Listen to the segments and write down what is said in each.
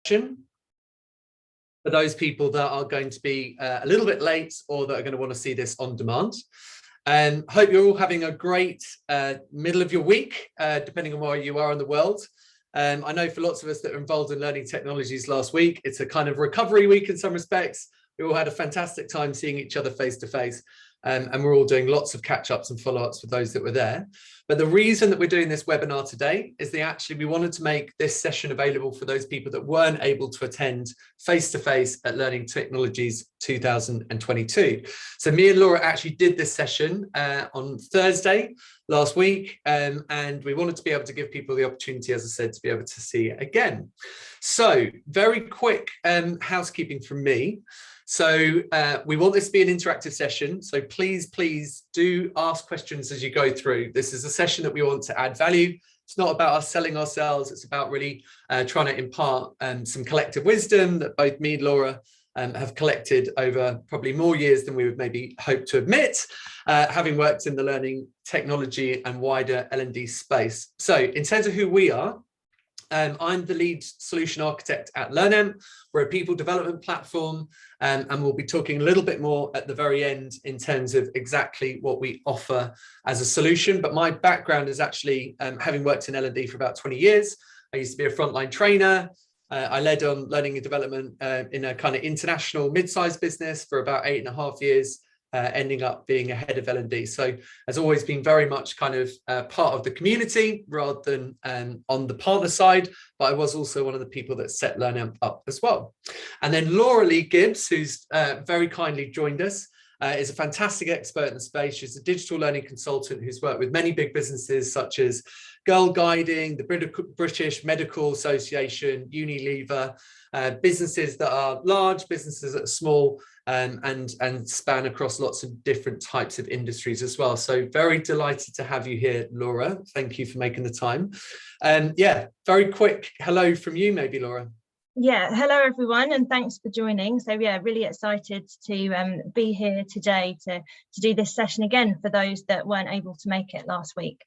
session for those people that are going to be a little bit late or that are going to want to see this on demand. And hope you're all having a great middle of your week, depending on where you are in the world. I know for lots of us that are involved in learning technologies last week, it's a kind of recovery week in some respects. We all had a fantastic time seeing each other face to face. And we're all doing lots of catch-ups and follow-ups for those that were there. But the reason that we're doing this webinar today is we wanted to make this session available for those people that weren't able to attend face-to-face at Learning Technologies 2022. So me and Laura actually did this session on Thursday last week, and we wanted to be able to give people the opportunity, as I said, to be able to see it again. So very quick housekeeping from me. So we want this to be an interactive session. So please do ask questions as you go through. This is a session that we want to add value. It's not about us selling ourselves. It's about really trying to impart some collective wisdom that both me and Laura have collected over probably more years than we would maybe hope to admit, having worked in the learning technology and wider L&D space. So in terms of who we are, I'm the lead solution architect at LearnAmp. We're a people development platform, and we'll be talking a little bit more at the very end in terms of exactly what we offer as a solution. But my background is actually having worked in L&D for about 20 years. I used to be a frontline trainer. I led on learning and development in a kind of international mid-sized business for about 8.5 years. Ending up being a head of L&D. So has always been very much kind of part of the community rather than on the partner side, but I was also one of the people that set LearnAmp up as well. And then Laura Lee-Gibbs, who's very kindly joined us, is a fantastic expert in the space. She's a digital learning consultant who's worked with many big businesses such as Girl Guiding, the British Medical Association, Unilever, businesses that are large, businesses that are small, and span across lots of different types of industries as well. So very delighted to have you here, Laura. Thank you for making the time. Yeah, very quick hello from you, maybe, Laura. Yeah, hello everyone, and thanks for joining. So yeah, really excited to be here today to do this session again for those that weren't able to make it last week.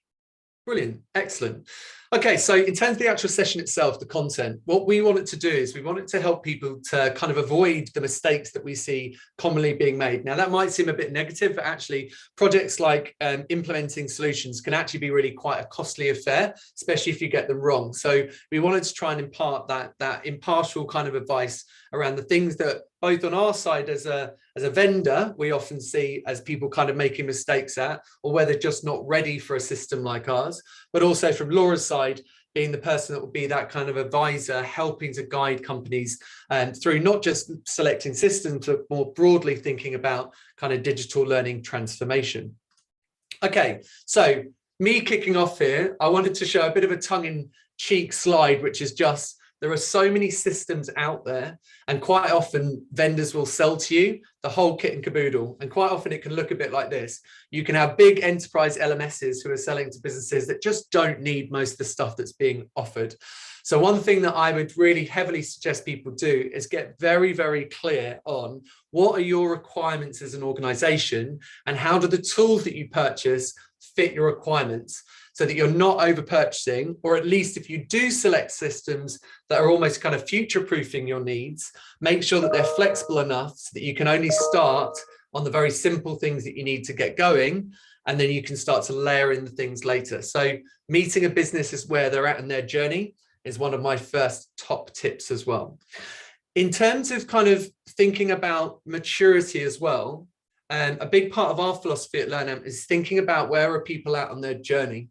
Brilliant, excellent. Okay, so in terms of the actual session itself, the content, what we wanted to do is we wanted to help people to kind of avoid the mistakes that we see commonly being made. Now that might seem a bit negative, but actually projects like implementing solutions can actually be really quite a costly affair, especially if you get them wrong. So we wanted to try and impart that impartial kind of advice around the things that both on our side as a vendor, we often see as people kind of making mistakes at, or where they're just not ready for a system like ours, but also from Laura's side, being the person that will be that kind of advisor, helping to guide companies through not just selecting systems, but more broadly thinking about kind of digital learning transformation. Okay, so me kicking off here, I wanted to show a bit of a tongue-in-cheek slide, which is just, there are so many systems out there, and quite often vendors will sell to you the whole kit and caboodle. And quite often it can look a bit like this. You can have big enterprise LMSs who are selling to businesses that just don't need most of the stuff that's being offered. So one thing that I would really heavily suggest people do is get very, very clear on what are your requirements as an organization, and how do the tools that you purchase fit your requirements, so that you're not over purchasing, or at least if you do select systems that are almost kind of future-proofing your needs, make sure that they're flexible enough so that you can only start on the very simple things that you need to get going, and then you can start to layer in the things later. So meeting a business is where they're at in their journey is one of my first top tips as well. In terms of kind of thinking about maturity as well, a big part of our philosophy at LearnAmp is thinking about where are people at on their journey.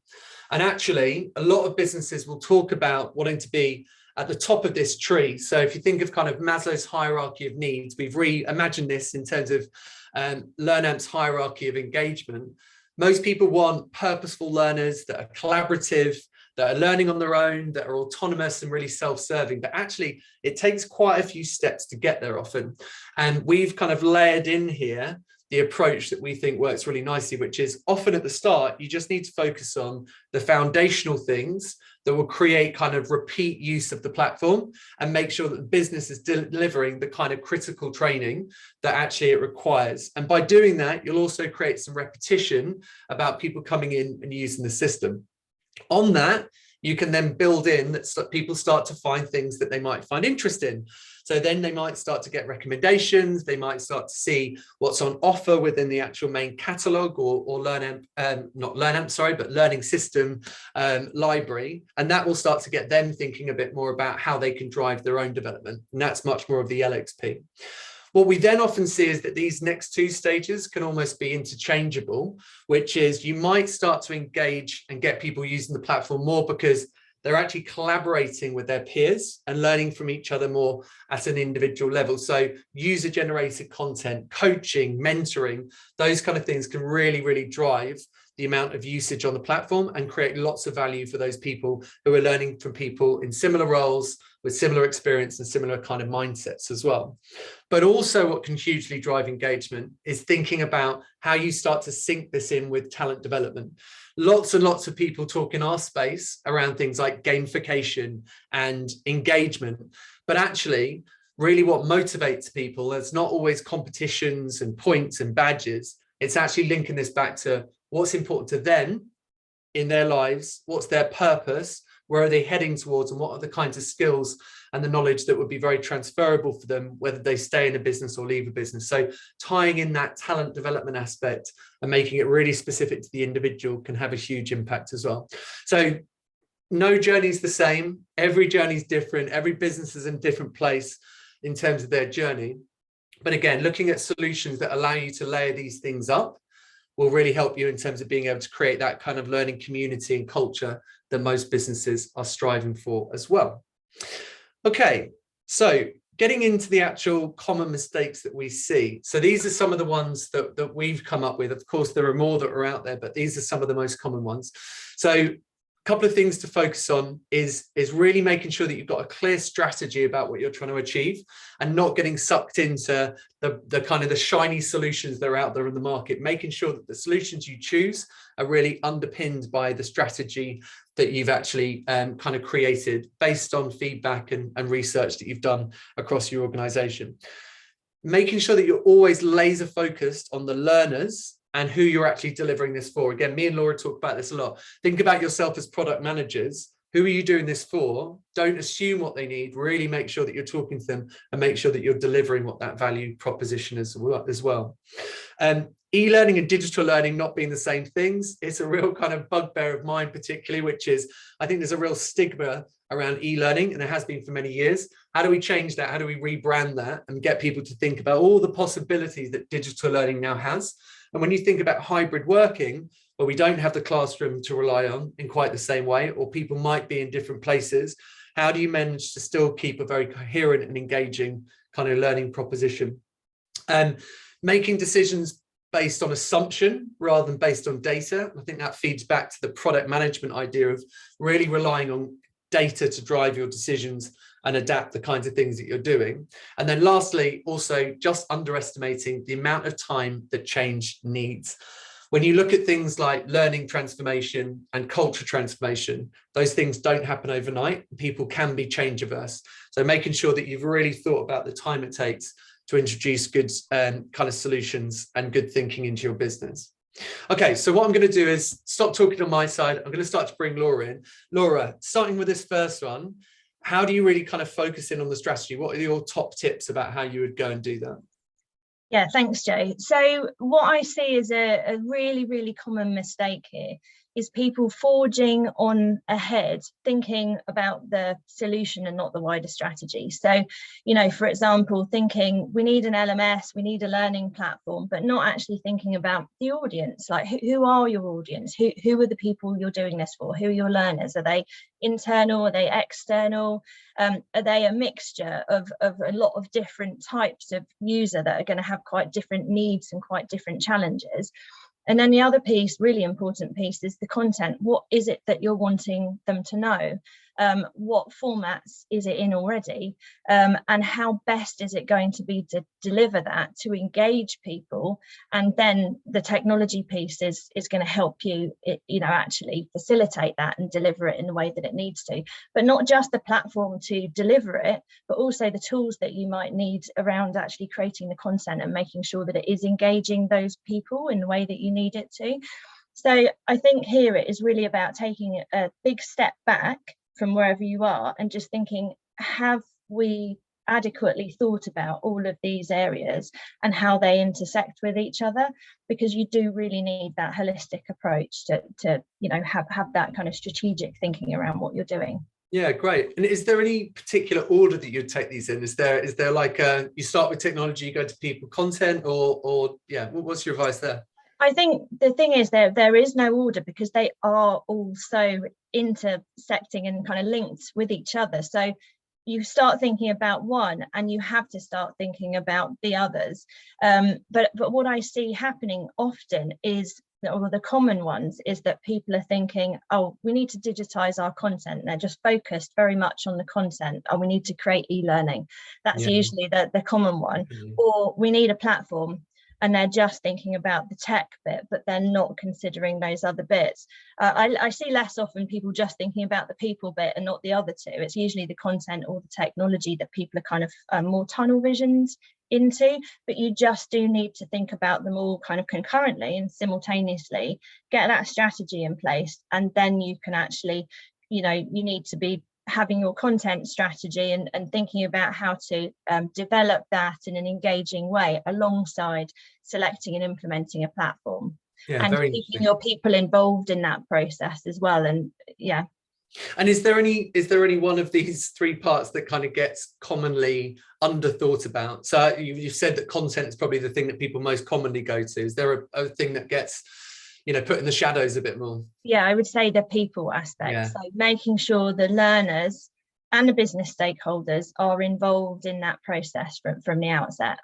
And actually, a lot of businesses will talk about wanting to be at the top of this tree. So if you think of kind of Maslow's hierarchy of needs, we've reimagined this in terms of LearnAmp's hierarchy of engagement. Most people want purposeful learners that are collaborative, that are learning on their own, that are autonomous and really self-serving. But actually, it takes quite a few steps to get there often. And we've kind of layered in here the approach that we think works really nicely, which is often at the start, you just need to focus on the foundational things that will create kind of repeat use of the platform, and make sure that the business is delivering the kind of critical training that actually it requires. And by doing that, you'll also create some repetition about people coming in and using the system. On that, you can then build in that people start to find things that they might find interesting. So then they might start to get recommendations, they might start to see what's on offer within the actual main catalogue or learning system library. And that will start to get them thinking a bit more about how they can drive their own development. And that's much more of the LXP. What we then often see is that these next two stages can almost be interchangeable, which is you might start to engage and get people using the platform more because they're actually collaborating with their peers and learning from each other more at an individual level. So user-generated content, coaching, mentoring, those kind of things can really, really drive the amount of usage on the platform and create lots of value for those people who are learning from people in similar roles, with similar experience and similar kind of mindsets as well. But also what can hugely drive engagement is thinking about how you start to sync this in with talent development. Lots and lots of people talk in our space around things like gamification and engagement, but actually really what motivates people is not always competitions and points and badges. It's actually linking this back to what's important to them in their lives, what's their purpose, where are they heading towards, and what are the kinds of skills and the knowledge that would be very transferable for them, whether they stay in a business or leave a business. So tying in that talent development aspect and making it really specific to the individual can have a huge impact as well. So no journey is the same. Every journey is different. Every business is in a different place in terms of their journey. But again, looking at solutions that allow you to layer these things up will really help you in terms of being able to create that kind of learning community and culture that most businesses are striving for as well. Okay, so getting into the actual common mistakes that we see. So these are some of the ones that we've come up with. Of course, there are more that are out there, but these are some of the most common ones. So a couple of things to focus on is really making sure that you've got a clear strategy about what you're trying to achieve and not getting sucked into the kind of the shiny solutions that are out there in the market, making sure that the solutions you choose are really underpinned by the strategy that you've actually kind of created based on feedback and research that you've done across your organization. Making sure that you're always laser focused on the learners and who you're actually delivering this for. Again, me and Laura talk about this a lot. Think about yourself as product managers. Who are you doing this for? Don't assume what they need. Really make sure that you're talking to them and make sure that you're delivering what that value proposition is as well. E-learning and digital learning not being the same things. It's a real kind of bugbear of mine particularly, which is, I think there's a real stigma around e-learning, and there has been for many years. How do we change that? How do we rebrand that and get people to think about all the possibilities that digital learning now has? And when you think about hybrid working, where we don't have the classroom to rely on in quite the same way, or people might be in different places, how do you manage to still keep a very coherent and engaging kind of learning proposition? And making decisions based on assumption rather than based on data. I think that feeds back to the product management idea of really relying on data to drive your decisions and adapt the kinds of things that you're doing. And then lastly, also just underestimating the amount of time that change needs. When you look at things like learning transformation and culture transformation, those things don't happen overnight. People can be change averse. So making sure that you've really thought about the time it takes to introduce good kind of solutions and good thinking into your business. Okay, so what I'm going to do is stop talking on my side. I'm going to start to bring Laura in. Laura, starting with this first one, how do you really kind of focus in on the strategy? What are your top tips about how you would go and do that? Yeah, thanks, Joe. So what I see is a really, really common mistake here is people forging on ahead, thinking about the solution and not the wider strategy. So, you know, for example, thinking we need an LMS, we need a learning platform, but not actually thinking about the audience. Like, who are your audience? Who are the people you're doing this for? Who are your learners? Are they internal? Are they external? Are they a mixture of a lot of different types of user that are going to have quite different needs and quite different challenges? And then the other piece, really important piece, is the content. What is it that you're wanting them to know? What formats is it in already? And how best is it going to be to deliver that to engage people? And then the technology piece is going to help you, actually facilitate that and deliver it in the way that it needs to. But not just the platform to deliver it, but also the tools that you might need around actually creating the content and making sure that it is engaging those people in the way that you need it to. So I think here it is really about taking a big step back from wherever you are and just thinking, have we adequately thought about all of these areas and how they intersect with each other? Because you do really need that holistic approach to you know, have that kind of strategic thinking around what you're doing. Yeah, great. And is there any particular order that you'd take these in? Is there like you start with technology, you go to people, content, or yeah, what's your advice there? I think the thing is there is no order, because they are all so intersecting and kind of linked with each other. So you start thinking about one and you have to start thinking about the others. But what I see happening often is, or the common ones, is that people are thinking, oh, we need to digitize our content. They're just focused very much on the content, and we need to create e-learning. That's usually the common one. Or we need a platform, and they're just thinking about the tech bit, but they're not considering those other bits. I see less often people just thinking about the people bit and not the other two. It's usually the content or the technology that people are kind of more tunnel visioned into, but you just do need to think about them all kind of concurrently and simultaneously, get that strategy in place, and then you can actually, you know, you need to be having your content strategy and thinking about how to develop that in an engaging way alongside selecting and implementing a platform, and keeping your people involved in that process as well. And yeah. And is there any one of these three parts that kind of gets commonly underthought about? So you've said that content is probably the thing that people most commonly go to. Is there a thing that gets, you know, put in the shadows a bit more? Yeah, I would say the people aspect. So making sure the learners and the business stakeholders are involved in that process from the outset.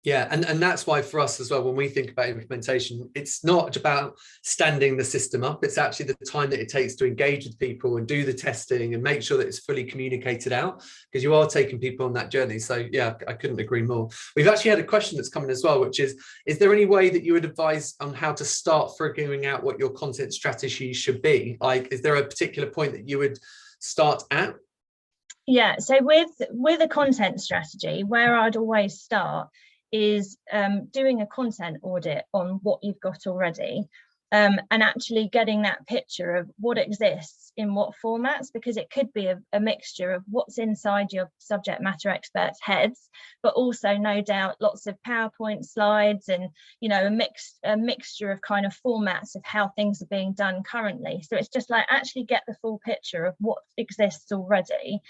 Yeah, and that's why for us as well, when we think about implementation, it's not about standing the system up. It's actually the time that it takes to engage with people and do the testing and make sure that it's fully communicated out, because you are taking people on that journey. So yeah, I couldn't agree more. We've actually had a question that's coming as well, which is there any way that you would advise on how to start figuring out what your content strategy should be? Like, is there a particular point that you would start at? Yeah, so with a content strategy, where I'd always start is doing a content audit on what you've got already, and actually getting that picture of what exists in what formats, because it could be a mixture of what's inside your subject matter experts' heads, but also no doubt lots of PowerPoint slides and, you know, a mixture of kind of formats of how things are being done currently. So it's just like actually get the full picture of what exists already,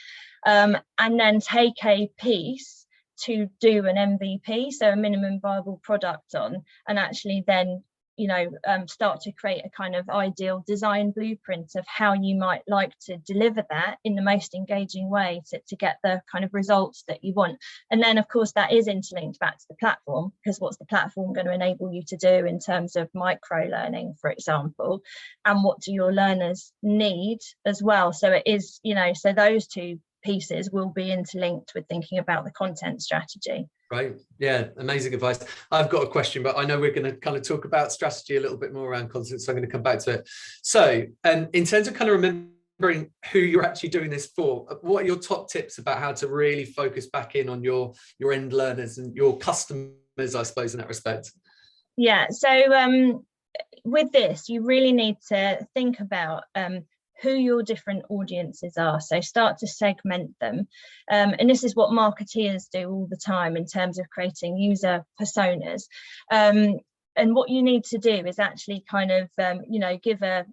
and then take a piece to do an MVP, so a minimum viable product on, and actually then, you know, start to create a kind of ideal design blueprint of how you might like to deliver that in the most engaging way to get the kind of results that you want. And then of course that is interlinked back to the platform, because what's the platform going to enable you to do in terms of micro learning, for example, and what do your learners need as well? So it is, you know, so those two pieces will be interlinked with thinking about the content strategy. Right. Yeah. Amazing advice. I've got a question, but I know we're going to kind of talk about strategy a little bit more around content, so I'm going to come back to it. So, in terms of kind of remembering who you're actually doing this for, what are your top tips about how to really focus back in on your end learners and your customers, I suppose, in that respect? Yeah. So, with this, you really need to think about who your different audiences are. So start to segment them. And this is what marketeers do all the time in terms of creating user personas. And what you need to do is actually kind of, you know, give a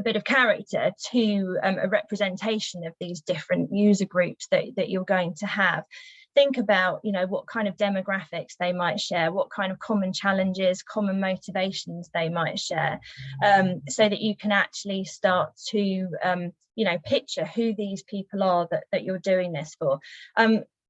bit of character to a representation of these different user groups that you're going to have. Think about, you know, what kind of demographics they might share, what kind of common challenges, common motivations they might share, so that you can actually start to, you know, picture who these people are that you're doing this for.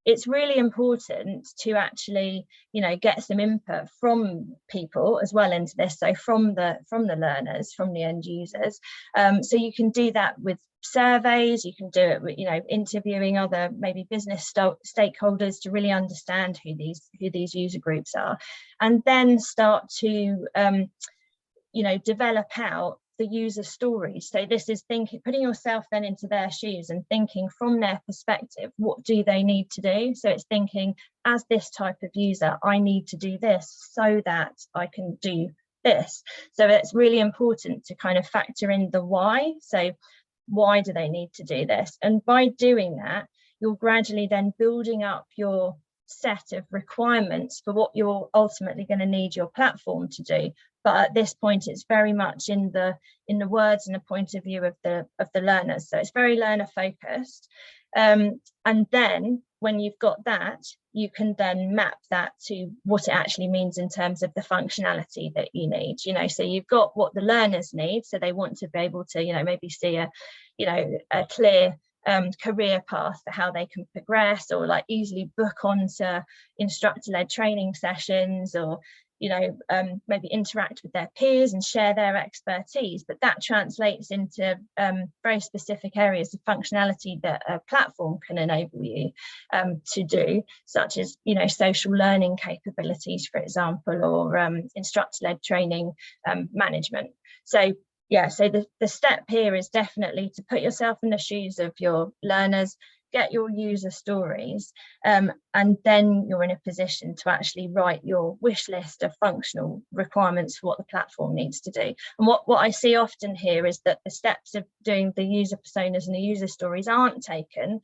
It's really important to actually, you know, get some input from people as well into this. So from the learners, from the end users. So you can do that with surveys, you can do it with, you know, interviewing other maybe business stakeholders to really understand who these user groups are, and then start to, you know, develop out the user stories. So this is putting yourself then into their shoes and thinking from their perspective, what do they need to do? So it's thinking, as this type of user, I need to do this so that I can do this. So it's really important to kind of factor in the why. So why do they need to do this? And by doing that, you're gradually then building up your set of requirements for what you're ultimately going to need your platform to do. But at this point, it's very much in the words and the point of view of the learners. So it's very learner focused. And then when you've got that, you can then map that to what it actually means in terms of the functionality that you need. So you've got what the learners need. So they want to be able to, maybe see a clear career path for how they can progress, or like easily book onto instructor-led training sessions, or maybe interact with their peers and share their expertise. But that translates into very specific areas of functionality that a platform can enable you to do, such as social learning capabilities, for example, or instructor-led training management. So the step here is definitely to put yourself in the shoes of your learners, get your user stories, and then you're in a position to actually write your wish list of functional requirements for what the platform needs to do. And what I see often here is that the steps of doing the user personas and the user stories aren't taken.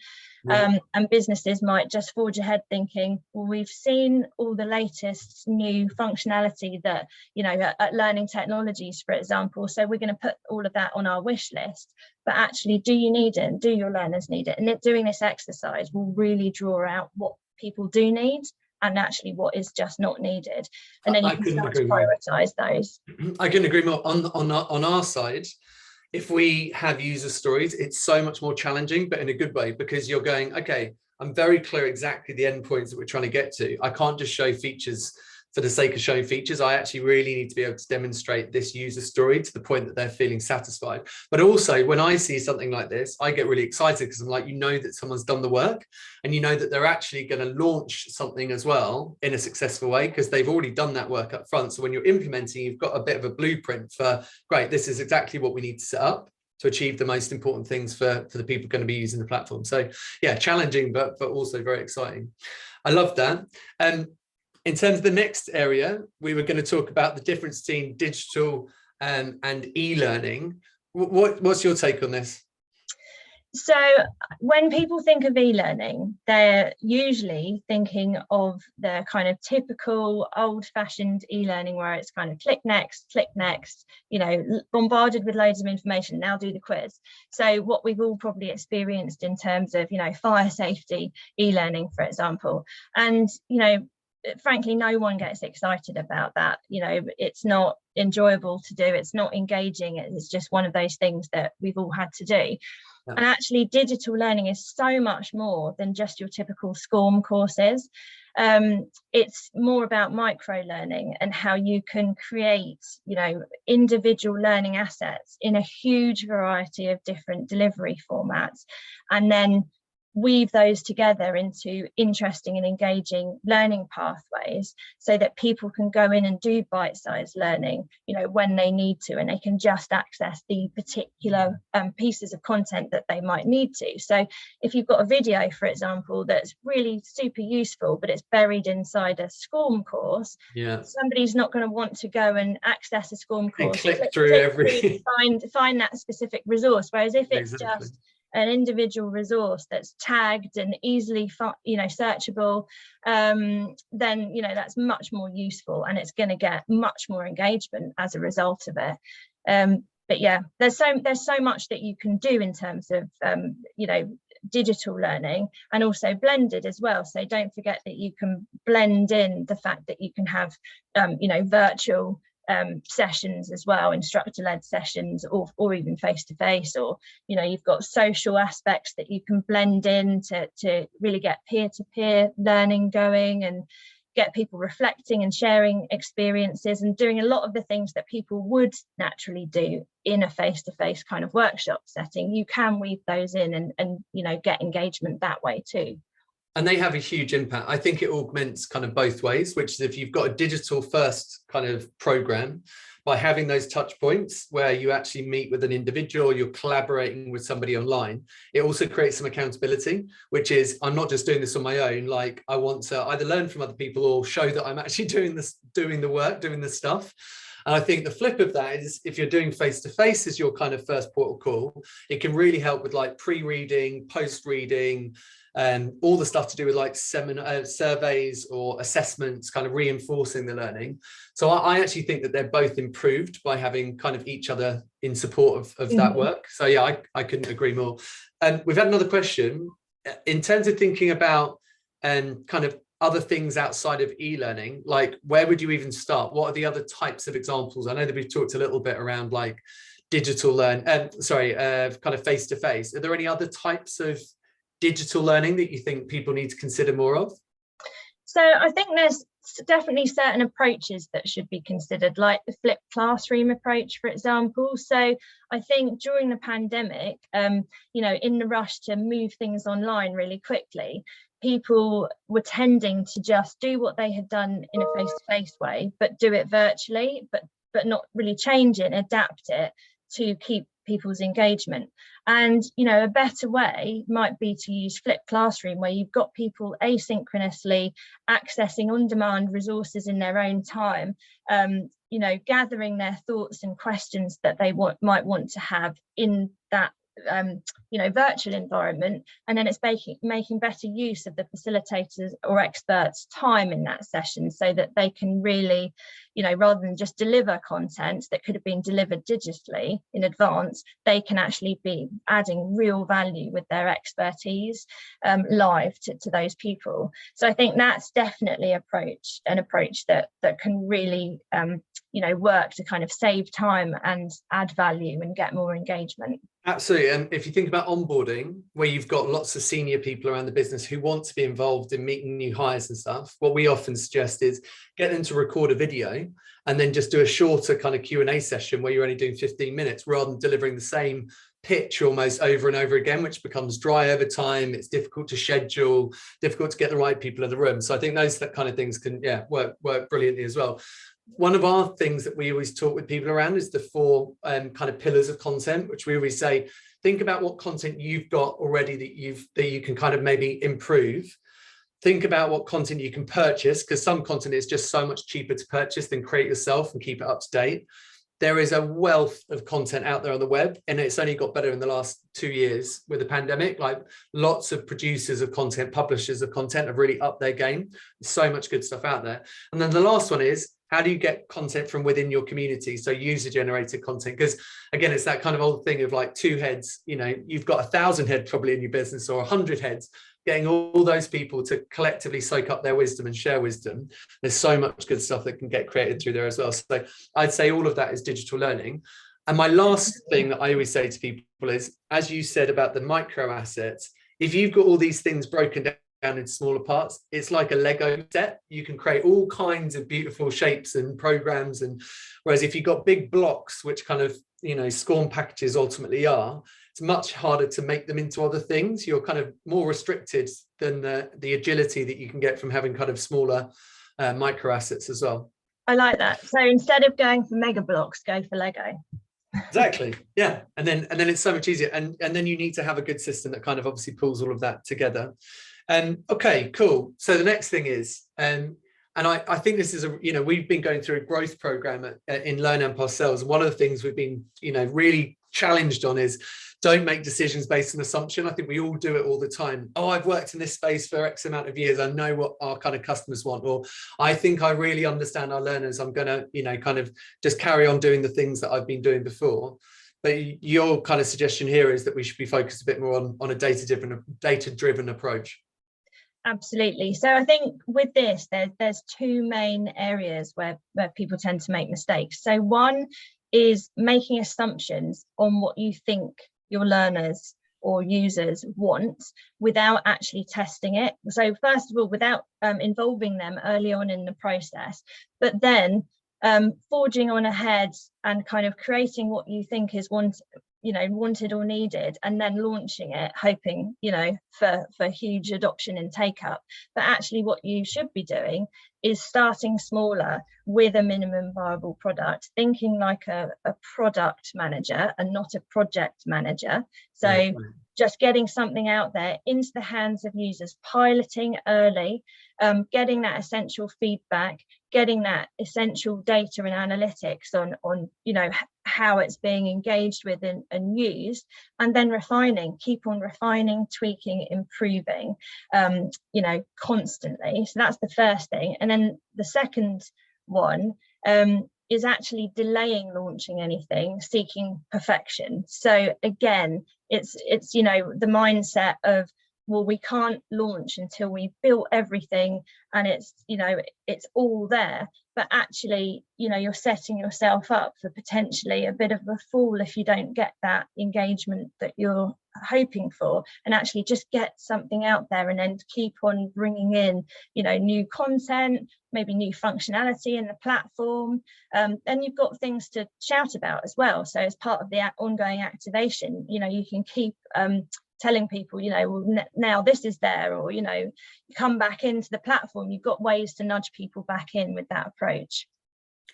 And businesses might just forge ahead thinking, well, we've seen all the latest new functionality that, at Learning Technologies, for example, so we're going to put all of that on our wish list. But actually, do you need it? And do your learners need it? And doing this exercise will really draw out what people do need and actually what is just not needed. And then you can start to prioritise those. I couldn't agree more. On our side, if we have user stories, it's so much more challenging, but in a good way, because you're going, okay, I'm very clear exactly the endpoints that we're trying to get to. I can't just show features for the sake of showing features. I actually really need to be able to demonstrate this user story to the point that they're feeling satisfied. But also, when I see something like this, I get really excited because I'm like, that someone's done the work, and that they're actually going to launch something as well in a successful way because they've already done that work up front. So when you're implementing, you've got a bit of a blueprint for, great, this is exactly what we need to set up to achieve the most important things for the people going to be using the platform. So yeah, challenging, but also very exciting. I love that. In terms of the next area, we were going to talk about the difference between digital and e-learning. What's your take on this? So when people think of e-learning, they're usually thinking of the kind of typical old-fashioned e-learning where it's kind of click next, bombarded with loads of information, now do the quiz. So what we've all probably experienced in terms of, fire safety e-learning, for example. And, frankly, no one gets excited about that. It's not enjoyable to do, it's not engaging, it's just one of those things that we've all had to do. Yeah. And actually, digital learning is so much more than just your typical SCORM courses. It's more about micro learning and how you can create, individual learning assets in a huge variety of different delivery formats, and then weave those together into interesting and engaging learning pathways so that people can go in and do bite-sized learning, when they need to, and they can just access the particular pieces of content that they might need to. So if you've got a video, for example, that's really super useful, but it's buried inside a SCORM course, somebody's not going to want to go and access a SCORM course and click through every find that specific resource. Whereas if it's just an individual resource that's tagged and easily searchable, then that's much more useful, and it's going to get much more engagement as a result of it. But yeah, there's so much that you can do in terms of digital learning, and also blended as well. So don't forget that you can blend in the fact that you can have virtual sessions as well, instructor-led sessions, or even face-to-face, or you've got social aspects that you can blend in to really get peer-to-peer learning going and get people reflecting and sharing experiences and doing a lot of the things that people would naturally do in a face-to-face kind of workshop setting. You can weave those in and get engagement that way too. And they have a huge impact. I think it augments kind of both ways, which is if you've got a digital first kind of program, by having those touch points where you actually meet with an individual, you're collaborating with somebody online, it also creates some accountability, which is, I'm not just doing this on my own. Like, I want to either learn from other people or show that I'm actually doing the work, doing the stuff. And I think the flip of that is if you're doing face-to-face as your kind of first port of call, it can really help with like pre-reading, post-reading, and all the stuff to do with like seminar surveys or assessments, kind of reinforcing the learning. So I actually think that they're both improved by having kind of each other in support of that work. So yeah, I couldn't agree more. And we've had another question in terms of thinking about kind of other things outside of e-learning, like where would you even start? What are the other types of examples? I know that we've talked a little bit around like digital learn, kind of face-to-face. Are there any other types of digital learning that you think people need to consider more of? So I think there's definitely certain approaches that should be considered, like the flipped classroom approach, for example. So I think during the pandemic, you know, in the rush to move things online really quickly, people were tending to just do what they had done in a face-to-face way, but do it virtually, but not really change it and adapt it to keep people's engagement. And, you know, a better way might be to use flipped classroom, where you've got people asynchronously accessing on-demand resources in their own time, you know, gathering their thoughts and questions that they might want to have in that you know, virtual environment, and then it's making better use of the facilitators or experts' time in that session, so that they can really, you know, rather than just deliver content that could have been delivered digitally in advance, they can actually be adding real value with their expertise live to those people. So I think that's definitely an approach that can really you know, work to kind of save time and add value and get more engagement. Absolutely. And if you think about onboarding, where you've got lots of senior people around the business who want to be involved in meeting new hires and stuff, what we often suggest is get them to record a video and then just do a shorter kind of Q&A session where you're only doing 15 minutes rather than delivering the same pitch almost over and over again, which becomes dry over time. It's difficult to schedule, difficult to get the right people in the room. So I think those kind of things can work brilliantly as well. One of our things that we always talk with people around is the 4 kind of pillars of content, which we always say, think about what content you've got already that you can kind of maybe improve. Think about what content you can purchase, because some content is just so much cheaper to purchase than create yourself and keep it up to date. There is a wealth of content out there on the web, and it's only got better in the last 2 years with the pandemic. Like lots of producers of content, publishers of content have really upped their game. There's so much good stuff out there. And then the last one is, how do you get content from within your community? So user-generated content, because again, it's that kind of old thing of like 2 heads, you know, you've got 1,000 heads probably in your business, or 100 heads, getting all those people to collectively soak up their wisdom and share wisdom. There's so much good stuff that can get created through there as well. So I'd say all of that is digital learning. And my last thing that I always say to people is, as you said about the micro assets, if you've got all these things broken down in smaller parts, it's like a Lego set. You can create all kinds of beautiful shapes and programs. And whereas if you've got big blocks, which kind of, you know, SCORM packages ultimately are, it's much harder to make them into other things. You're kind of more restricted than the agility that you can get from having kind of smaller micro assets as well. I like that. So instead of going for mega blocks, go for Lego. Exactly. Yeah. And then it's so much easier. And then you need to have a good system that kind of obviously pulls all of that together. Okay, cool. So the next thing is, and I think this is we've been going through a growth program in LearnAmp ourselves. One of the things we've been, really challenged on is don't make decisions based on assumption. I think we all do it all the time. Oh, I've worked in this space for X amount of years. I know what our kind of customers want, or I think I really understand our learners. I'm going to, kind of just carry on doing the things that I've been doing before. But your kind of suggestion here is that we should be focused a bit more on a data-driven approach. Absolutely. So I think with this, there's 2 main areas where people tend to make mistakes. So one is making assumptions on what you think your learners or users want without actually testing it. So first of all, without involving them early on in the process, but then forging on ahead and kind of creating what you think is wanted or needed, and then launching it hoping for huge adoption and take up. But actually what you should be doing is starting smaller with a minimum viable product, thinking like a product manager and not a project manager. So just getting something out there into the hands of users, piloting early, getting that essential feedback, getting that essential data and analytics on how it's being engaged with and used, and then keep on refining, tweaking, improving, constantly. So that's the first thing. And then the second one is actually delaying launching anything, seeking perfection. So again, it's the mindset of, well, we can't launch until we've built everything and it's all there. But actually, you're setting yourself up for potentially a bit of a fall if you don't get that engagement that you're hoping for, and actually just get something out there and then keep on bringing in, new content, maybe new functionality in the platform. Then you've got things to shout about as well. So as part of the ongoing activation, you can keep telling people, well, now this is there, or, you come back into the platform. You've got ways to nudge people back in with that approach.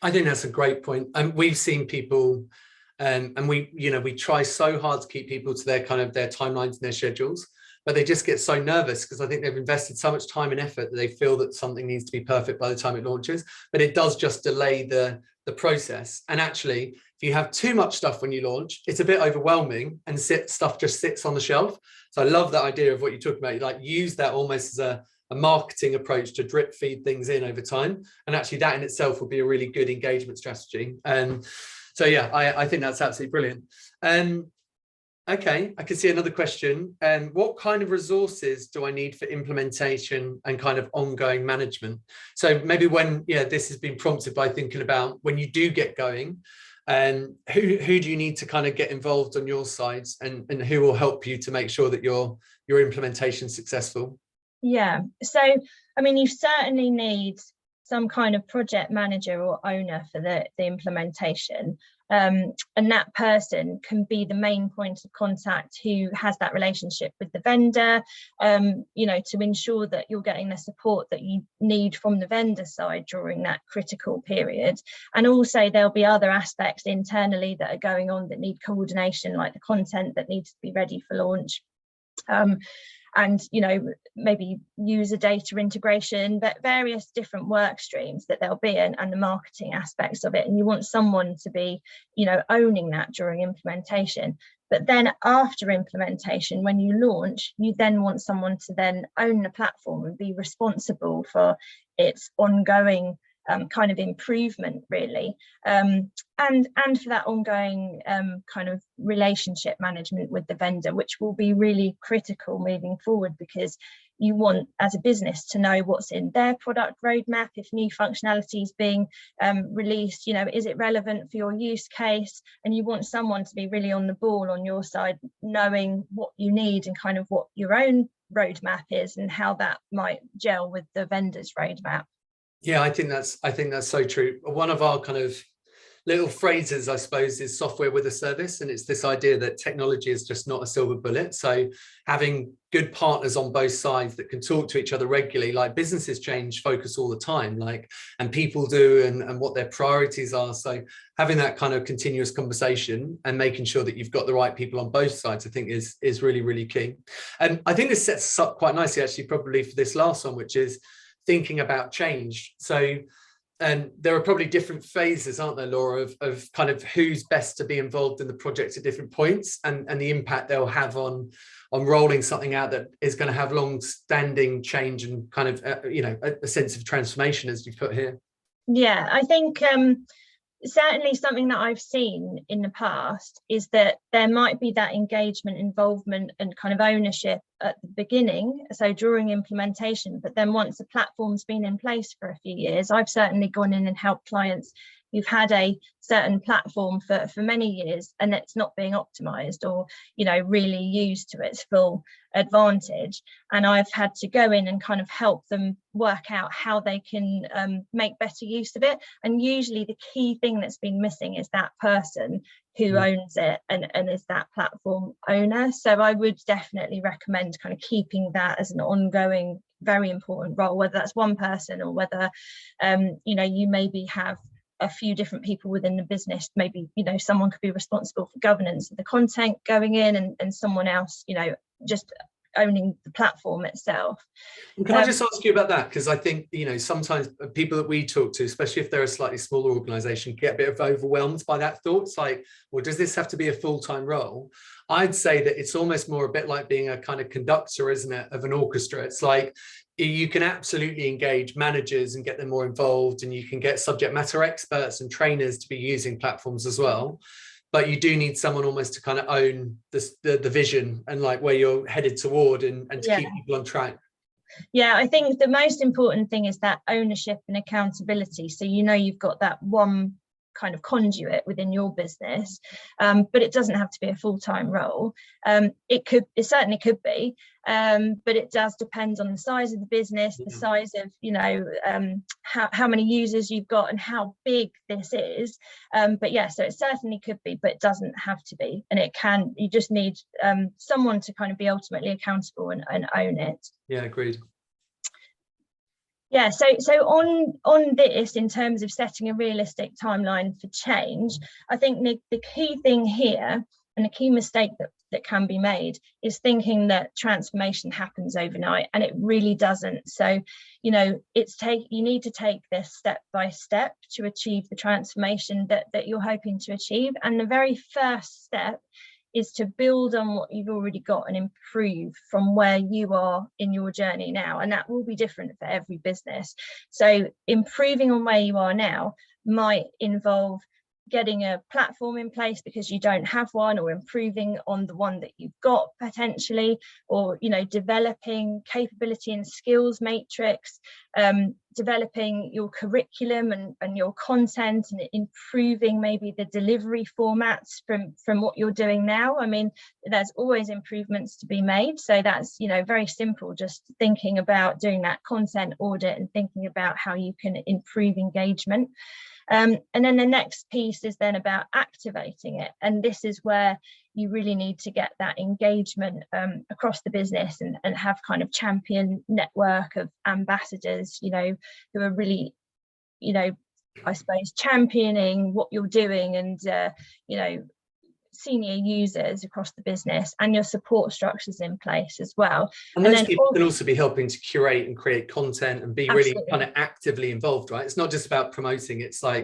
I think that's a great point. And we've seen people, and we try so hard to keep people to their timelines and their schedules, but they just get so nervous because I think they've invested so much time and effort that they feel that something needs to be perfect by the time it launches, but it does just delay the process. And actually, if you have too much stuff when you launch, it's a bit overwhelming and stuff just sits on the shelf. So I love that idea of what you're talking about. You use that almost as a marketing approach to drip feed things in over time. And actually that in itself will be a really good engagement strategy. So yeah, I think that's absolutely brilliant. Okay, I can see another question. What kind of resources do I need for implementation and kind of ongoing management? So maybe when, this has been prompted by thinking about when you do get going, and who do you need to kind of get involved on your sides, and who will help you to make sure that your implementation is successful? Yeah, so I mean, you certainly need some kind of project manager or owner for the implementation. And that person can be the main point of contact who has that relationship with the vendor, to ensure that you're getting the support that you need from the vendor side during that critical period. And also there'll be other aspects internally that are going on that need coordination, like the content that needs to be ready for launch. And maybe user data integration, but various different work streams that there'll be, and the marketing aspects of it. And you want someone to be, owning that during implementation. But then after implementation, when you launch, you then want someone to then own the platform and be responsible for its ongoing kind of improvement, really, and for that ongoing kind of relationship management with the vendor, which will be really critical moving forward, because you want, as a business, to know what's in their product roadmap. If new functionality is being released, is it relevant for your use case? And you want someone to be really on the ball on your side, knowing what you need and kind of what your own roadmap is and how that might gel with the vendor's roadmap. Yeah, I think that's so true. One of our kind of little phrases, I suppose, is software with a service. And it's this idea that technology is just not a silver bullet. So having good partners on both sides that can talk to each other regularly, like businesses change focus all the time, and people do, and what their priorities are. So having that kind of continuous conversation and making sure that you've got the right people on both sides, I think is really, really key. And I think this sets us up quite nicely, actually, probably for this last one, which is thinking about change. So, and there are probably different phases, aren't there, Laura, of kind of who's best to be involved in the project at different points, and the impact they'll have on rolling something out that is going to have long-standing change and kind of a sense of transformation, as you put here. Yeah, I think certainly something that I've seen in the past is that there might be that engagement, involvement and kind of ownership at the beginning, so during implementation, but then once the platform's been in place for a few years, I've certainly gone in and helped clients you've had a certain platform for many years and it's not being optimized or, you know, really used to its full advantage. And I've had to go in and kind of help them work out how they can make better use of it. And usually the key thing that's been missing is that person who owns it and is that platform owner. So I would definitely recommend kind of keeping that as an ongoing, very important role, whether that's one person or whether, you know, you maybe have a few different people within the business. Maybe, you know, someone could be responsible for governance of the content going in and someone else, you know, just owning the platform itself. Can I just ask you about that? Because I think, you know, sometimes people that we talk to, especially if they're a slightly smaller organization, get a bit of overwhelmed by that thought. It's like, well, does this have to be a full-time role? I'd say that it's almost more a bit like being a kind of conductor, isn't it, of an orchestra. It's like you can absolutely engage managers and get them more involved, and you can get subject matter experts and trainers to be using platforms as well. But you do need someone almost to kind of own the vision and like where you're headed toward and to keep people on track. Yeah, I think the most important thing is that ownership and accountability. So, you know, you've got that one kind of conduit within your business, but it doesn't have to be a full-time role. It certainly could be, but it does depend on the size of the business, the size of, you know, how many users you've got and how big this is. But yeah, so it certainly could be, but it doesn't have to be. And it can, you just need someone to kind of be ultimately accountable and own it. Yeah, agreed. Yeah, so on this, in terms of setting a realistic timeline for change, I think the key thing here and the key mistake that can be made is thinking that transformation happens overnight, and it really doesn't. So, you know, you need to take this step by step to achieve the transformation that you're hoping to achieve. And the very first step is to build on what you've already got and improve from where you are in your journey now. And that will be different for every business. So improving on where you are now might involve getting a platform in place because you don't have one, or improving on the one that you've got potentially, or, you know, developing capability and skills matrix, developing your curriculum and your content, and improving maybe the delivery formats from what you're doing now. I mean, there's always improvements to be made. So that's, you know, very simple, just thinking about doing that content audit and thinking about how you can improve engagement. And then the next piece is then about activating it. And this is where you really need to get that engagement across the business and have kind of champion network of ambassadors, you know, who are really, you know, I suppose, championing what you're doing, and, you know, senior users across the business, and your support structures in place as well. And those people can also be helping to curate and create content and be really kind of actively involved, right? It's not just about promoting. It's like,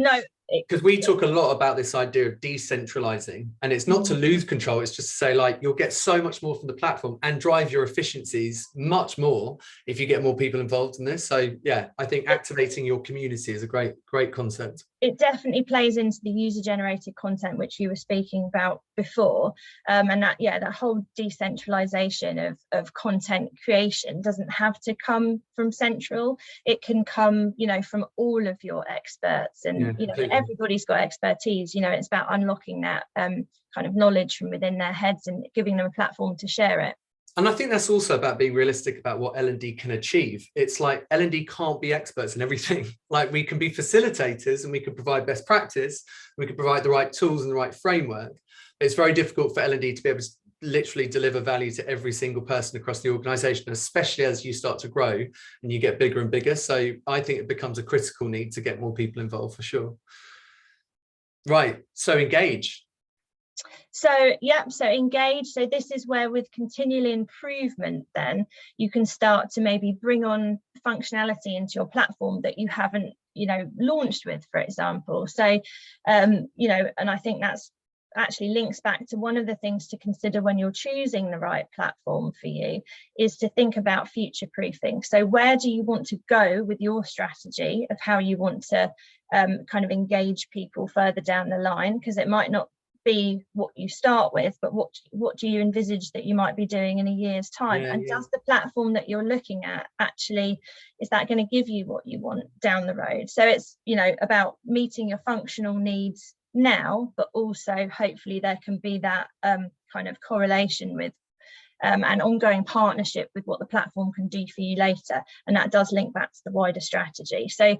because we talk a lot about this idea of decentralizing, and it's not to lose control. It's just to say, like, you'll get so much more from the platform and drive your efficiencies much more if you get more people involved in this. So yeah, I think activating your community is a great concept. It definitely plays into the user-generated content, which you were speaking about before, and that, yeah, that whole decentralization of content creation doesn't have to come from central. It can come, you know, from all of your experts, and you know, everybody's got expertise. You know, it's about unlocking that kind of knowledge from within their heads and giving them a platform to share it. And I think that's also about being realistic about what L&D can achieve. It's like L&D can't be experts in everything. Like, we can be facilitators and we can provide best practice. We can provide the right tools and the right framework. But it's very difficult for L&D to be able to literally deliver value to every single person across the organization, especially as you start to grow and you get bigger and bigger. So I think it becomes a critical need to get more people involved, for sure. Right, so engage. So yeah, so engage. So this is where, with continual improvement, then you can start to maybe bring on functionality into your platform that you haven't, you know, launched with, for example. So you know, and I think that's actually links back to one of the things to consider when you're choosing the right platform for you, is to think about future proofing. So where do you want to go with your strategy of how you want to kind of engage people further down the line? Because it might not be what you start with, but what do you envisage that you might be doing in a year's time? And does the platform that you're looking at actually, is that going to give you what you want down the road? So it's, you know, about meeting your functional needs now, but also hopefully there can be that kind of correlation with an ongoing partnership with what the platform can do for you later, and that does link back to the wider strategy. So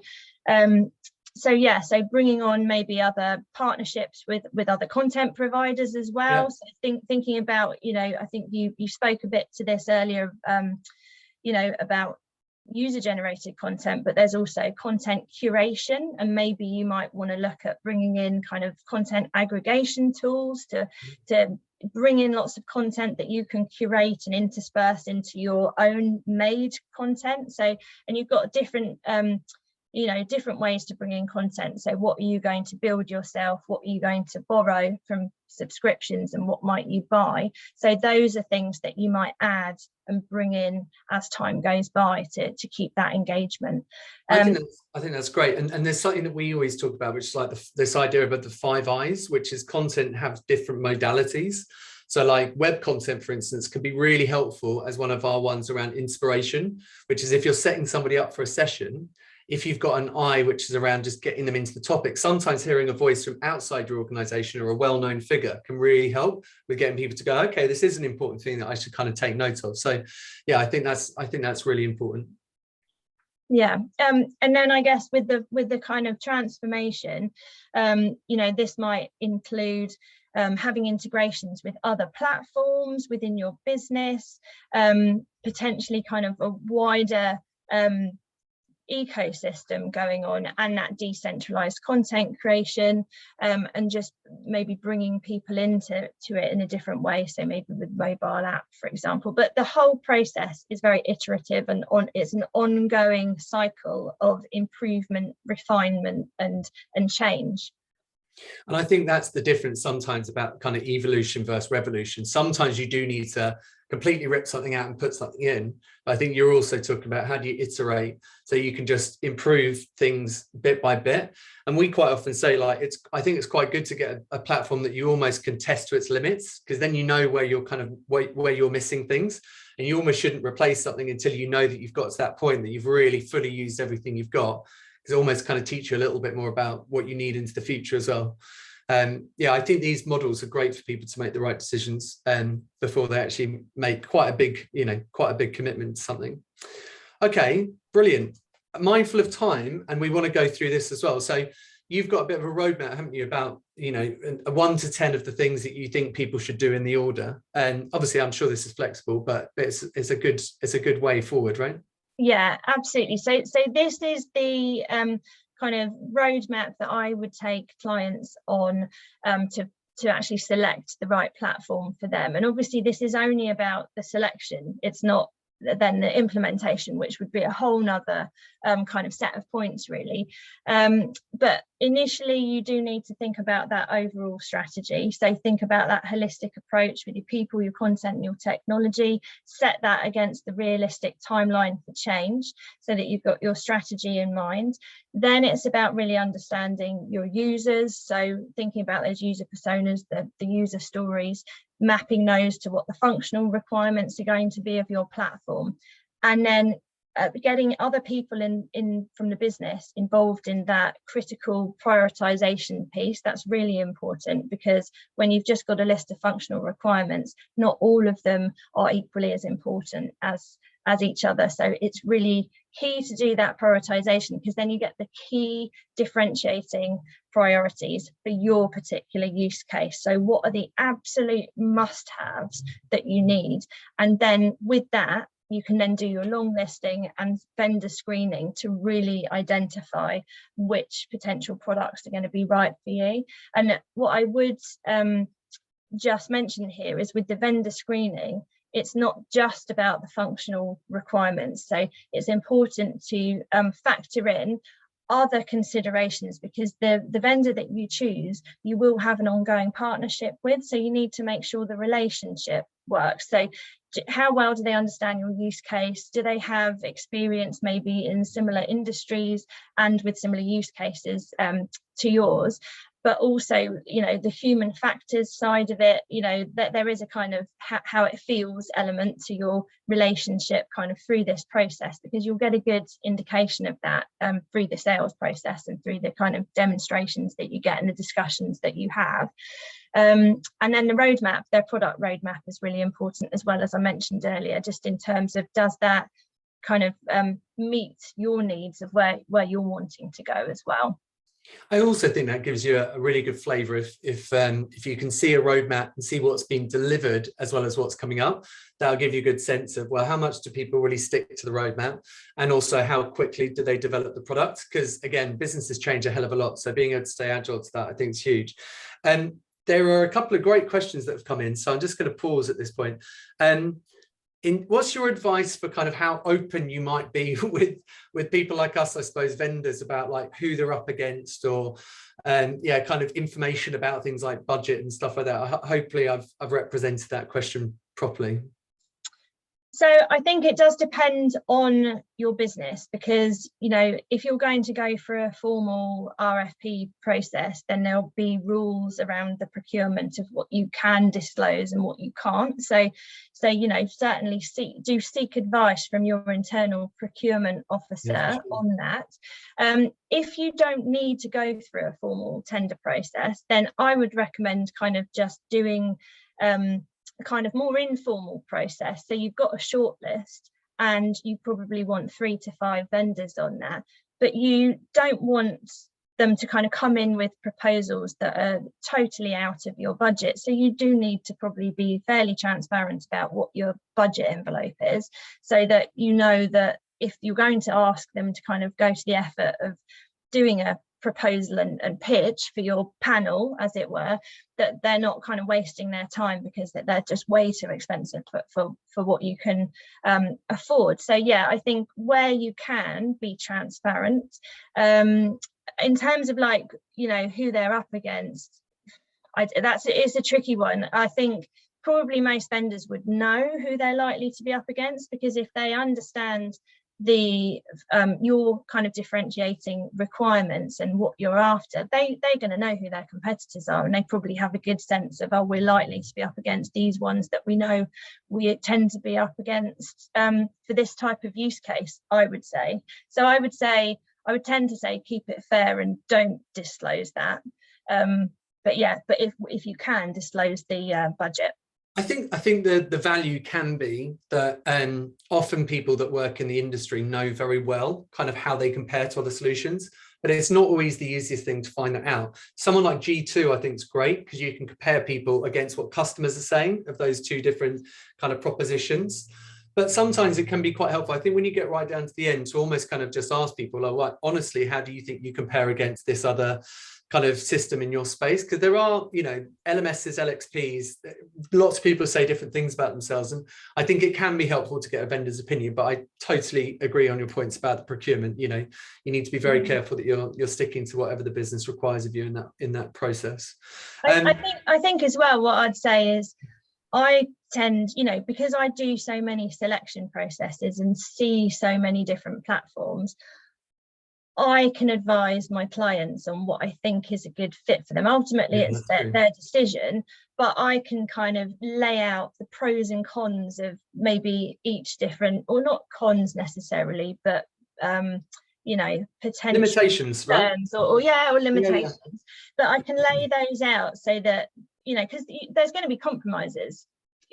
so bringing on maybe other partnerships with other content providers as well. So thinking about, you know, I think you spoke a bit to this earlier, you know, about user generated content, but there's also content curation, and maybe you might want to look at bringing in kind of content aggregation tools to bring in lots of content that you can curate and intersperse into your own made content. So, and you've got different you know, different ways to bring in content. So what are you going to build yourself? What are you going to borrow from subscriptions, and what might you buy? So those are things that you might add and bring in as time goes by to keep that engagement. I think that's great. And there's something that we always talk about, which is like this idea about the 5 I's, which is content have different modalities. So like web content, for instance, can be really helpful as one of our ones around inspiration, which is if you're setting somebody up for a session, if you've got an eye which is around just getting them into the topic, sometimes hearing a voice from outside your organization or a well-known figure can really help with getting people to go, okay, this is an important thing that I should kind of take note of. So yeah, I think that's really important. Yeah, and then I guess with the kind of transformation, you know, this might include having integrations with other platforms within your business, potentially kind of a wider ecosystem going on, and that decentralized content creation, and just maybe bringing people into it in a different way, so maybe with mobile app, for example. But the whole process is very iterative, and it's an ongoing cycle of improvement, refinement and change. And I think that's the difference sometimes about kind of evolution versus revolution. Sometimes you do need to completely rip something out and put something in. But I think you're also talking about how do you iterate so you can just improve things bit by bit. And we quite often say, like, I think it's quite good to get a platform that you almost can test to its limits, because then you know where you're kind of where you're missing things, and you almost shouldn't replace something until you know that you've got to that point that you've really fully used everything you've got. It almost kind of teach you a little bit more about what you need into the future as well. Yeah, I think these models are great for people to make the right decisions before they actually make quite a big commitment to something. Okay, brilliant. Mindful of time, and we want to go through this as well. So you've got a bit of a roadmap, haven't you, about, you know, 1 to 10 of the things that you think people should do in the order. And obviously, I'm sure this is flexible, but it's a good way forward, right? Yeah, absolutely. So this is the kind of roadmap that I would take clients on to actually select the right platform for them. And obviously this is only about the selection. It's not then the implementation, which would be a whole nother kind of set of points, really. But initially you do need to think about that overall strategy. So think about that holistic approach with your people, your content and your technology. Set that against the realistic timeline for change so that you've got your strategy in mind. Then it's about really understanding your users. So thinking about those user personas, the user stories, mapping those to what the functional requirements are going to be of your platform, and then getting other people in from the business involved in that critical prioritization piece. That's really important, because when you've just got a list of functional requirements, not all of them are equally as important as each other. So it's really key to do that prioritization, because then you get the key differentiating priorities for your particular use case. So what are the absolute must-haves that you need? And then with that, you can then do your long listing and vendor screening to really identify which potential products are going to be right for you. And what I would just mention here is, with the vendor screening, it's not just about the functional requirements. So it's important to factor in other considerations, because the vendor that you choose, you will have an ongoing partnership with. So you need to make sure the relationship works. So how well do they understand your use case? Do they have experience maybe in similar industries and with similar use cases to yours? but also, you know, the human factors side of it, you know, that there is a kind of how it feels element to your relationship kind of through this process, because you'll get a good indication of that through the sales process and through the kind of demonstrations that you get and the discussions that you have. And then the roadmap, their product roadmap, is really important as well, as I mentioned earlier, just in terms of, does that kind of meet your needs of where you're wanting to go as well. I also think that gives you a really good flavour if you can see a roadmap and see what's been delivered as well as what's coming up. That'll give you a good sense of, well, how much do people really stick to the roadmap, and also how quickly do they develop the product? Because again, businesses change a hell of a lot, so being able to stay agile to that, I think, is huge. There are a couple of great questions that have come in, so I'm just going to pause at this point. What's your advice for kind of how open you might be with people like us, I suppose, vendors, about like who they're up against, or yeah, kind of information about things like budget and stuff like that? Hopefully I've represented that question properly. So I think it does depend on your business, because, you know, if you're going to go for a formal RFP process, then there'll be rules around the procurement of what you can disclose and what you can't. So you know, certainly seek advice from your internal procurement officer, yeah, sure, on that. If you don't need to go through a formal tender process, then I would recommend kind of just doing a kind of more informal process. So you've got a short list and you probably want 3 to 5 vendors on that, but you don't want them to kind of come in with proposals that are totally out of your budget. So you do need to probably be fairly transparent about what your budget envelope is, so that you know that if you're going to ask them to kind of go to the effort of doing a proposal and pitch for your panel, as it were, that they're not kind of wasting their time because they're just way too expensive for what you can afford. So yeah, I think where you can be transparent. In terms of, like, you know, who they're up against, it's a tricky one. I think probably most vendors would know who they're likely to be up against, because if they understand the your kind of differentiating requirements and what you're after, they're going to know who their competitors are, and they probably have a good sense of, oh, we're likely to be up against these ones that we know we tend to be up against for this type of use case, I would say. So I would tend to say keep it fair and don't disclose that, but yeah, but if you can disclose the budget. I think the value can be that often people that work in the industry know very well kind of how they compare to other solutions, but it's not always the easiest thing to find that out. Someone like G2, I think, is great, because you can compare people against what customers are saying of those two different kind of propositions. But sometimes it can be quite helpful, I think, when you get right down to the end, to almost kind of just ask people, like, well, honestly, how do you think you compare against this other kind of system in your space? Because there are, you know, LMSs, LXPs, lots of people say different things about themselves, and I think it can be helpful to get a vendor's opinion. But I totally agree on your points about the procurement. You know, you need to be very careful that you're sticking to whatever the business requires of you in that process. I think as well, what I'd say is, I tend, you know, because I do so many selection processes and see so many different platforms, I can advise my clients on what I think is a good fit for them. Ultimately, yeah, it's their decision, but I can kind of lay out the pros and cons of maybe each different, or not cons necessarily, but you know, potential limitations, right? or limitations. Yeah. But I can lay those out so that, you know, because there's going to be compromises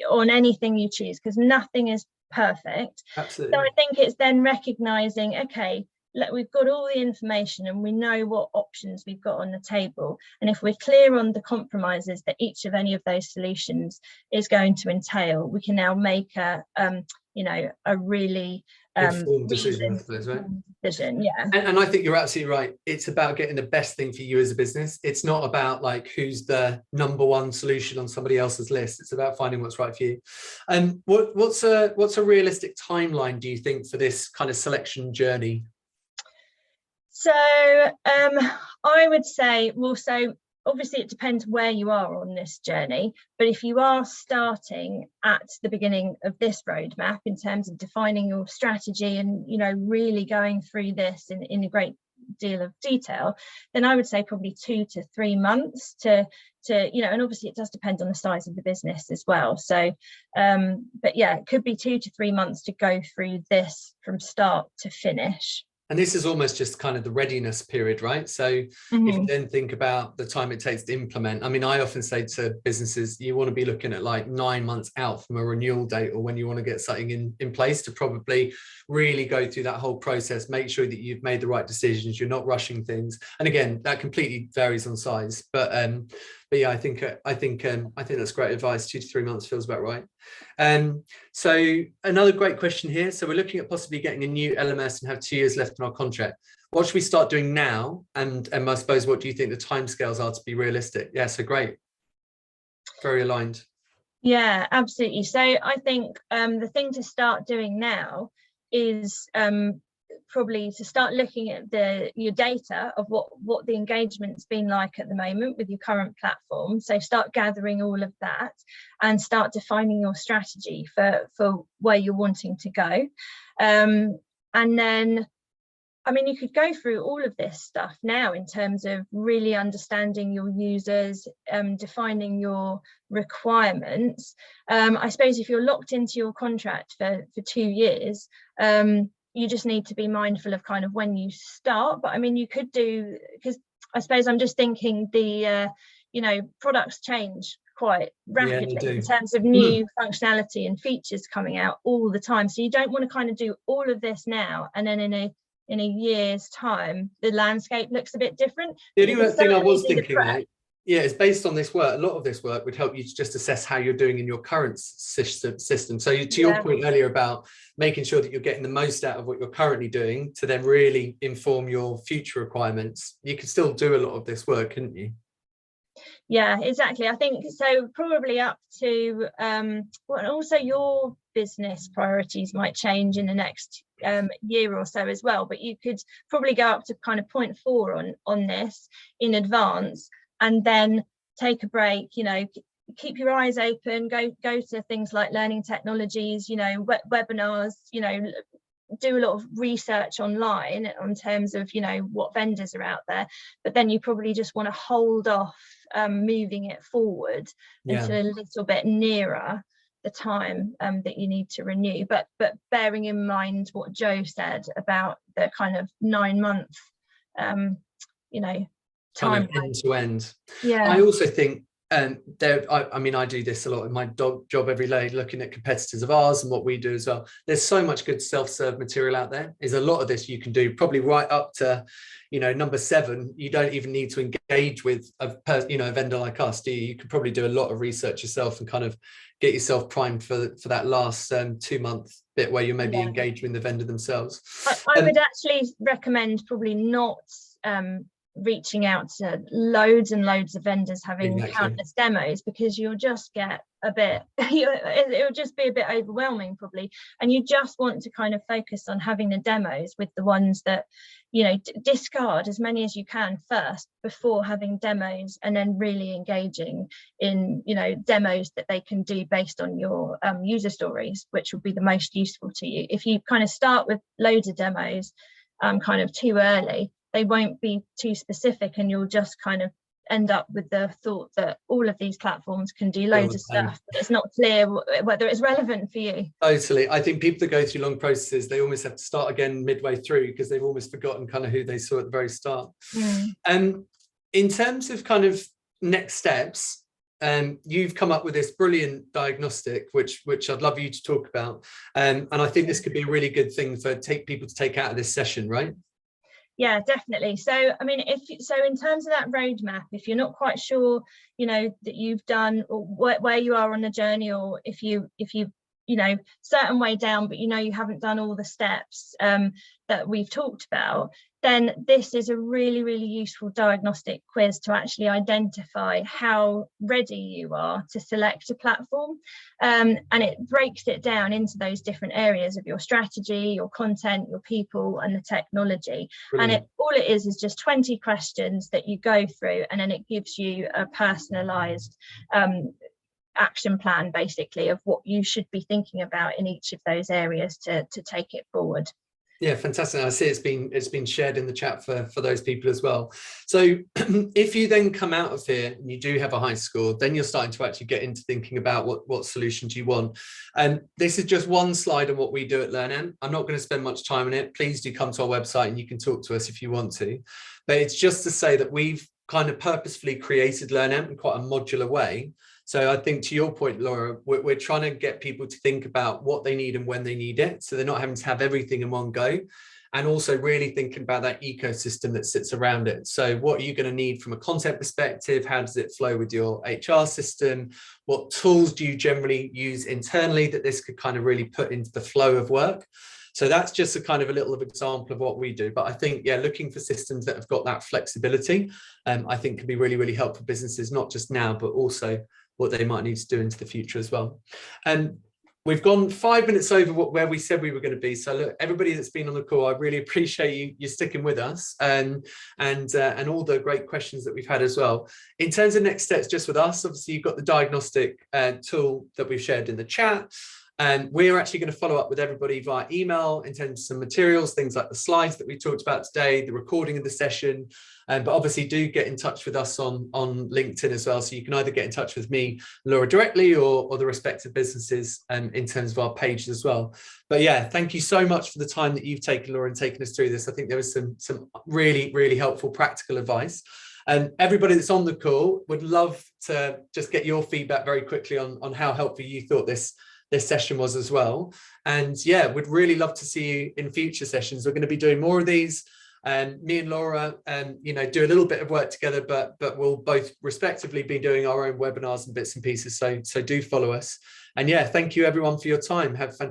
on anything you choose, because nothing is perfect. Absolutely. So I think it's then recognizing, okay, we've got all the information and we know what options we've got on the table, and if we're clear on the compromises that each of any of those solutions is going to entail, we can now make a you know, a really informed decision, I suppose, right? Yeah. And I think you're absolutely right. It's about getting the best thing for you as a business. It's not about like who's the #1 solution on somebody else's list. It's about finding what's right for you. And what's a realistic timeline, do you think, for this kind of selection journey? So I would say, well, so obviously it depends where you are on this journey, but if you are starting at the beginning of this roadmap in terms of defining your strategy and, you know, really going through this in a great deal of detail, then I would say probably 2 to 3 months to and obviously it does depend on the size of the business as well. So but yeah, it could be 2 to 3 months to go through this from start to finish. And this is almost just kind of the readiness period, right? So if you then think about the time it takes to implement, I mean, I often say to businesses, you want to be looking at like 9 months out from a renewal date, or when you want to get something in place, to probably really go through that whole process, make sure that you've made the right decisions, you're not rushing things. And again, that completely varies on size, but yeah, I think that's great advice. 2 to 3 months feels about right. So another great question here. So we're looking at possibly getting a new LMS and have 2 years left on our contract. What should we start doing now? And I suppose, what do you think the timescales are to be realistic? Yeah, so great. Very aligned. Yeah, absolutely. So I think the thing to start doing now is probably to start looking at your data of what the engagement's been like at the moment with your current platform. So start gathering all of that and start defining your strategy for where you're wanting to go. And then, I mean, you could go through all of this stuff now in terms of really understanding your users, defining your requirements. I suppose if you're locked into your contract for 2 years, you just need to be mindful of kind of when you start. But I mean, you could do, because I suppose I'm just thinking the products change quite rapidly in terms of new functionality and features coming out all the time. So you don't want to kind of do all of this now, and then in a year's time the landscape looks a bit different. The only thing I was thinking, yeah, it's based on this work. A lot of this work would help you to just assess how you're doing in your current system. So to your point earlier about making sure that you're getting the most out of what you're currently doing to then really inform your future requirements, you could still do a lot of this work, couldn't you? Yeah, exactly. I think so. Probably up to well, and also your business priorities might change in the next year or so as well. But you could probably go up to kind of 0.4 on this in advance, and then take a break. Keep your eyes open. Go to things like learning technologies. Webinars. Do a lot of research online in terms of what vendors are out there, but then you probably just want to hold off moving it forward until a little bit nearer the time that you need to renew, but bearing in mind what Joe said about the kind of 9 month time end to end. Yeah, I also think I mean, I do this a lot in my job every day, looking at competitors of ours and what we do as well. There's so much good self-serve material out there. There's a lot of this you can do, probably right up to, number 7. You don't even need to engage with a vendor like us, do you? You could probably do a lot of research yourself and kind of get yourself primed for that last 2-month bit where you're maybe engaging with the vendor themselves. I would actually recommend probably not reaching out to loads and loads of vendors having countless demos, because you'll just get a bit it'll just be a bit overwhelming probably, and you just want to kind of focus on having the demos with the ones that discard as many as you can first before having demos, and then really engaging in demos that they can do based on your user stories, which will be the most useful to you. If you kind of start with loads of demos kind of too early, they won't be too specific, and you'll just kind of end up with the thought that all of these platforms can do loads of stuff, but it's not clear whether it's relevant for you. Totally. I think people that go through long processes, they almost have to start again midway through, because they've almost forgotten kind of who they saw at the very start. In terms of kind of next steps, you've come up with this brilliant diagnostic, which I'd love you to talk about. And I think this could be a really good thing for people to take out of this session, right? Yeah, definitely. So I mean, in terms of that roadmap, if you're not quite sure that you've done, or where you are on the journey, or if you certain way down but you haven't done all the steps that we've talked about, then this is a really, really useful diagnostic quiz to actually identify how ready you are to select a platform, and it breaks it down into those different areas of your strategy, your content, your people, and the technology. Brilliant. And all it is just 20 questions that you go through, and then it gives you a personalized action plan basically of what you should be thinking about in each of those areas to take it forward. Yeah, fantastic. I see it's been shared in the chat for those people as well. So if you then come out of here and you do have a high score, then you're starting to actually get into thinking about what solutions you want. And this is just one slide on what we do at LearnAmp. I'm not going to spend much time on it. Please do come to our website and you can talk to us if you want to. But it's just to say that we've kind of purposefully created LearnAmp in quite a modular way. So I think to your point, Laura, we're trying to get people to think about what they need and when they need it. So they're not having to have everything in one go. And also really thinking about that ecosystem that sits around it. So what are you going to need from a content perspective? How does it flow with your HR system? What tools do you generally use internally that this could kind of really put into the flow of work? So that's just a kind of a little example of what we do. But I think, yeah, looking for systems that have got that flexibility, I think can be really, really helpful for businesses, not just now, but also what they might need to do into the future as well. And we've gone 5 minutes over where we said we were going to be. So look, everybody that's been on the call, I really appreciate you sticking with us and all the great questions that we've had as well. In terms of next steps, just with us, obviously you've got the diagnostic tool that we've shared in the chat. And we're actually going to follow up with everybody via email in terms of some materials, things like the slides that we talked about today, the recording of the session. But obviously do get in touch with us on LinkedIn as well. So you can either get in touch with me, Laura, directly or the respective businesses in terms of our pages as well. But yeah, thank you so much for the time that you've taken, Laura, and taken us through this. I think there was some really, really helpful practical advice. And everybody that's on the call would love to just get your feedback very quickly on how helpful you thought this session was as well. And yeah, we'd really love to see you in future sessions. We're going to be doing more of these, and me and Laura do a little bit of work together, but we'll both respectively be doing our own webinars and bits and pieces. So do follow us. And yeah, thank you everyone for your time. Have a fantastic